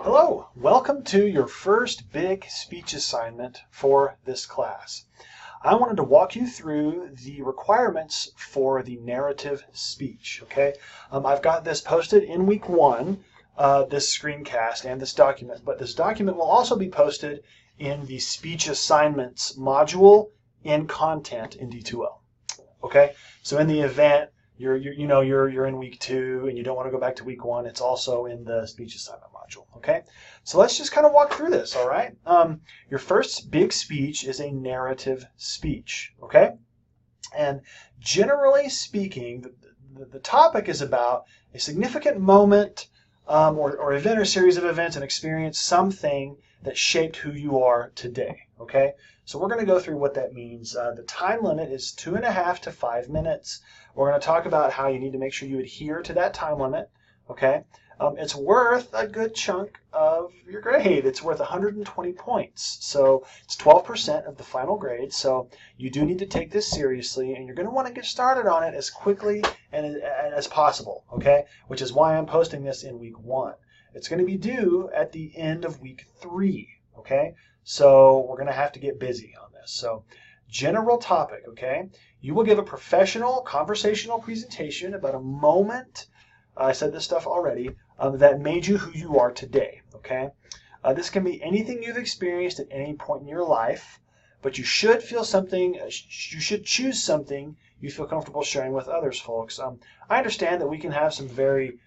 Hello, welcome to your first big speech assignment for this class. I wanted to walk you through the requirements for the narrative speech, okay? I've got this posted in week one, this screencast and this document, but this document will also be posted in the speech assignments module in content in D2L, okay? So in the event you're in week two and you don't want to go back to week one, it's also in the speech assignment module, okay? So let's just kind of walk through this, all right? Your first big speech is a narrative speech, okay? And generally speaking, the topic is about a significant moment or event or series of events and experience, something that shaped who you are today, okay? So we're going to go through what that means. The time limit is 2.5 to 5 minutes. We're going to talk about how you need to make sure you adhere to that time limit, okay? It's worth a good chunk of your grade. It's worth 120 points. So it's 12% of the final grade. So you do need to take this seriously, and you're going to want to get started on it as quickly and as possible, okay? Which is why I'm posting this in week one. It's going to be due at the end of week 3, okay? So we're going to have to get busy on this. So general topic, okay? You will give a professional conversational presentation about a moment, I said this stuff already, that made you who you are today, okay? This can be anything you've experienced at any point in your life, but you should choose something you feel comfortable sharing with others, folks. I understand that we can have some very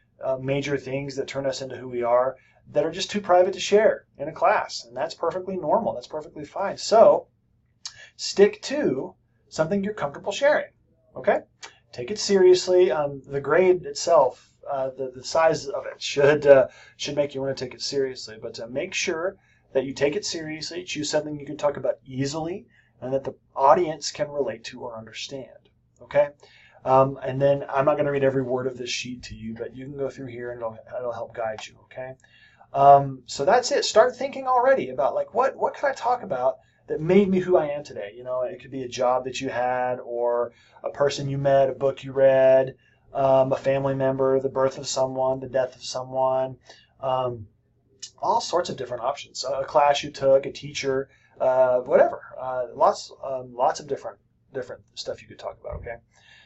major things that turn us into who we are that are just too private to share in a class, and that's perfectly normal. That's perfectly fine. So stick to something you're comfortable sharing, okay? Take it seriously. The grade itself, the size of it should make you want to take it seriously, but make sure that you take it seriously. Choose something you can talk about easily and that the audience can relate to or understand, okay? And then I'm not going to read every word of this sheet to you, but you can go through here and it'll help guide you, okay? So that's it. Start thinking already about, like, what can I talk about that made me who I am today? You know, it could be a job that you had, or a person you met, a book you read, a family member, the birth of someone, the death of someone, all sorts of different options. A class you took, a teacher, whatever. Lots of different stuff you could talk about, okay?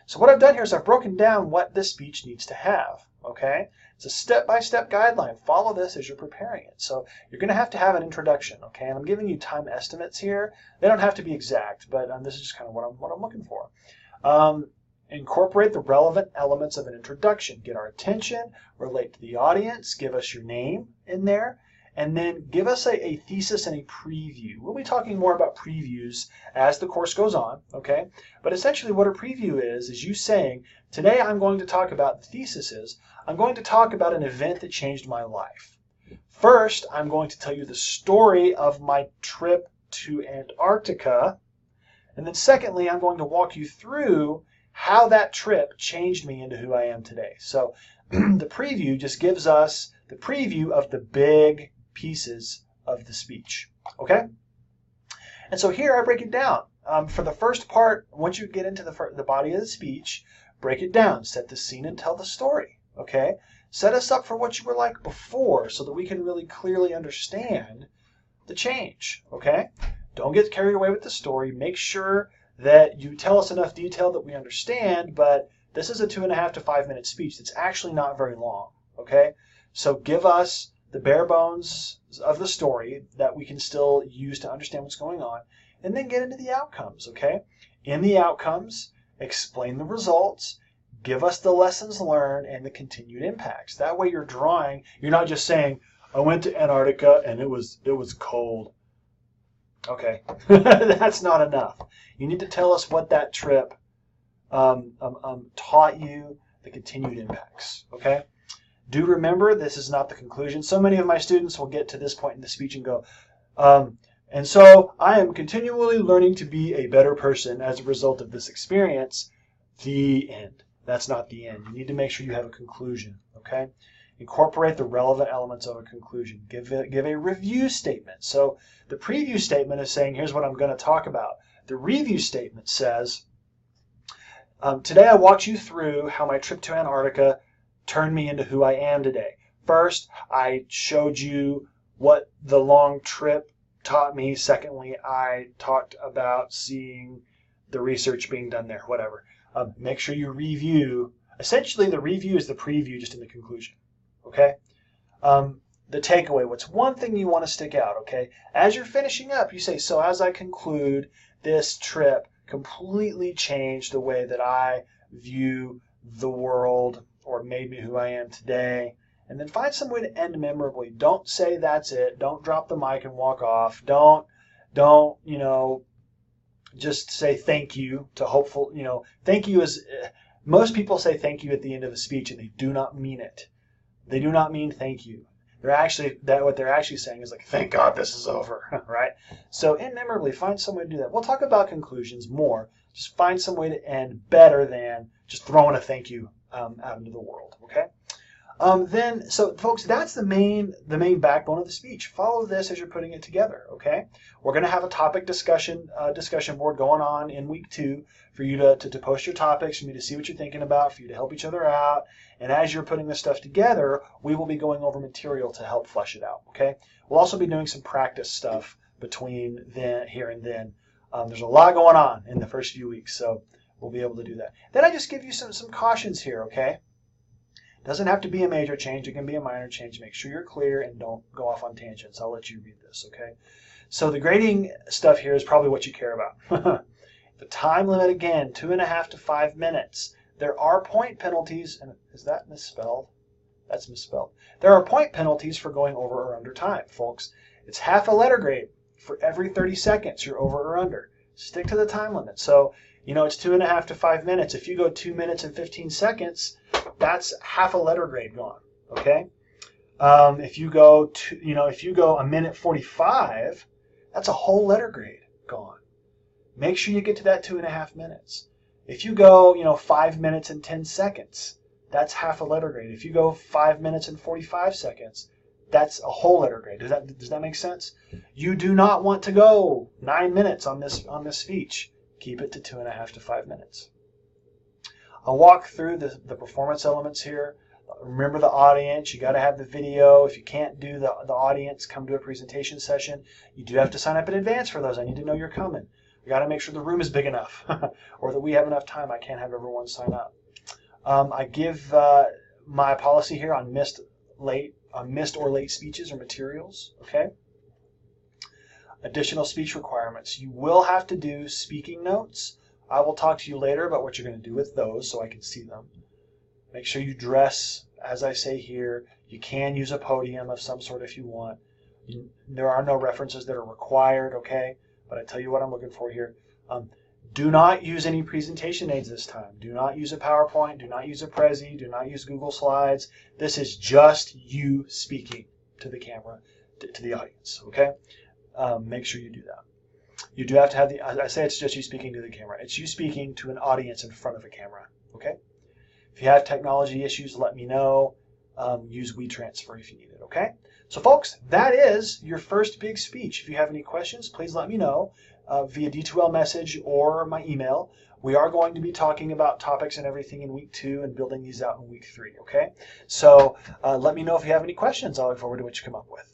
So what I've done here is I've broken down what this speech needs to have, okay? It's a step-by-step guideline. Follow this as you're preparing it. So you're going to have an introduction, okay? And I'm giving you time estimates here. They don't have to be exact, but this is just kind of what I'm looking for. Incorporate the relevant elements of an introduction. Get our attention, relate to the audience, give us your name in there, and then give us a thesis and a preview. We'll be talking more about previews as the course goes on, okay? But essentially what a preview is you saying, today I'm going to talk about, the thesis is, I'm going to talk about an event that changed my life. First, I'm going to tell you the story of my trip to Antarctica. And then secondly, I'm going to walk you through how that trip changed me into who I am today. So the preview just gives us the preview of the big pieces of the speech, okay? And so here I break it down. For the first part, once you get into the body of the speech, break it down, set the scene and tell the story, okay? Set us up for what you were like before so that we can really clearly understand the change, okay? Don't get carried away with the story. Make sure that you tell us enough detail that we understand, but this is a 2.5 to 5 minute speech. It's actually not very long, okay? So give us the bare bones of the story that we can still use to understand what's going on, and then get into the outcomes, okay? In the outcomes, explain the results, give us the lessons learned and the continued impacts. That way you're not just saying, I went to Antarctica and it was cold. Okay, that's not enough. You need to tell us what that trip taught you, the continued impacts, okay? Do remember, this is not the conclusion. So many of my students will get to this point in the speech and go, and so I am continually learning to be a better person as a result of this experience. The end. That's not the end. You need to make sure you have a conclusion, okay? Incorporate the relevant elements of a conclusion. Give a review statement. So the preview statement is saying, here's what I'm going to talk about. The review statement says, today I walked you through how my trip to Antarctica turned me into who I am today. First, I showed you what the long trip taught me. Secondly, I talked about seeing the research being done there, whatever. Make sure you review. Essentially, the review is the preview just in the conclusion, okay? The takeaway, what's one thing you want to stick out, okay? As you're finishing up, you say, so as I conclude, this trip completely changed the way that I view the world or made me who I am today. And then find some way to end memorably. Don't say that's it. Don't drop the mic and walk off. Don't, just say thank you to hopeful, thank you is, most people say thank you at the end of a speech and they do not mean it. They do not mean thank you. What they're actually saying is like, thank God this is over, right? So end memorably, find some way to do that. We'll talk about conclusions more. Just find some way to end better than just throwing a thank you out into the world, okay? So folks, that's the main backbone of the speech. Follow this as you're putting it together, okay? We're going to have a topic discussion board going on in week 2 for you to post your topics, for me to see what you're thinking about, for you to help each other out. And as you're putting this stuff together, we will be going over material to help flesh it out, okay? We'll also be doing some practice stuff between here and then. There's a lot going on in the first few weeks, so we'll be able to do that. Then I just give you some cautions here, okay? Doesn't have to be a major change. It can be a minor change. Make sure you're clear and don't go off on tangents. I'll let you read this, okay? So the grading stuff here is probably what you care about. The time limit, again, 2.5 to 5 minutes. There are point penalties. And is that misspelled? That's misspelled. There are point penalties for going over or under time, folks. It's half a letter grade for every 30 seconds you're over or under. Stick to the time limit. So, it's 2.5 to 5 minutes. If you go 2 minutes and 15 seconds, that's half a letter grade gone, okay? If you go 1 minute 45, that's a whole letter grade gone. Make sure you get to that 2.5 minutes. If you go, 5 minutes and 10 seconds, that's half a letter grade. If you go 5 minutes and 45 seconds, that's a whole letter grade. Does that make sense? You do not want to go 9 minutes on this speech. Keep it to 2.5 to 5 minutes. I'll walk through the performance elements here. Remember the audience. You got to have the video. If you can't do the audience, come to a presentation session. You do have to sign up in advance for those. I need to know you're coming. We got to make sure the room is big enough or that we have enough time. I can't have everyone sign up. I give my policy here on missed or late speeches or materials. Okay. Additional speech requirements. You will have to do speaking notes. I will talk to you later about what you're going to do with those so I can see them. Make sure you dress, as I say here. You can use a podium of some sort if you want. There are no references that are required, okay? But I tell you what I'm looking for here. Do not use any presentation aids this time. Do not use a PowerPoint. Do not use a Prezi. Do not use Google Slides. This is just you speaking to the camera, to the audience, okay? Make sure you do that. You do have to have I say it's just you speaking to the camera. It's you speaking to an audience in front of a camera, okay? If you have technology issues, let me know. Use WeTransfer if you need it, okay? So folks, that is your first big speech. If you have any questions, please let me know via D2L message or my email. We are going to be talking about topics and everything in week 2 and building these out in week 3, okay? So let me know if you have any questions. I look forward to what you come up with.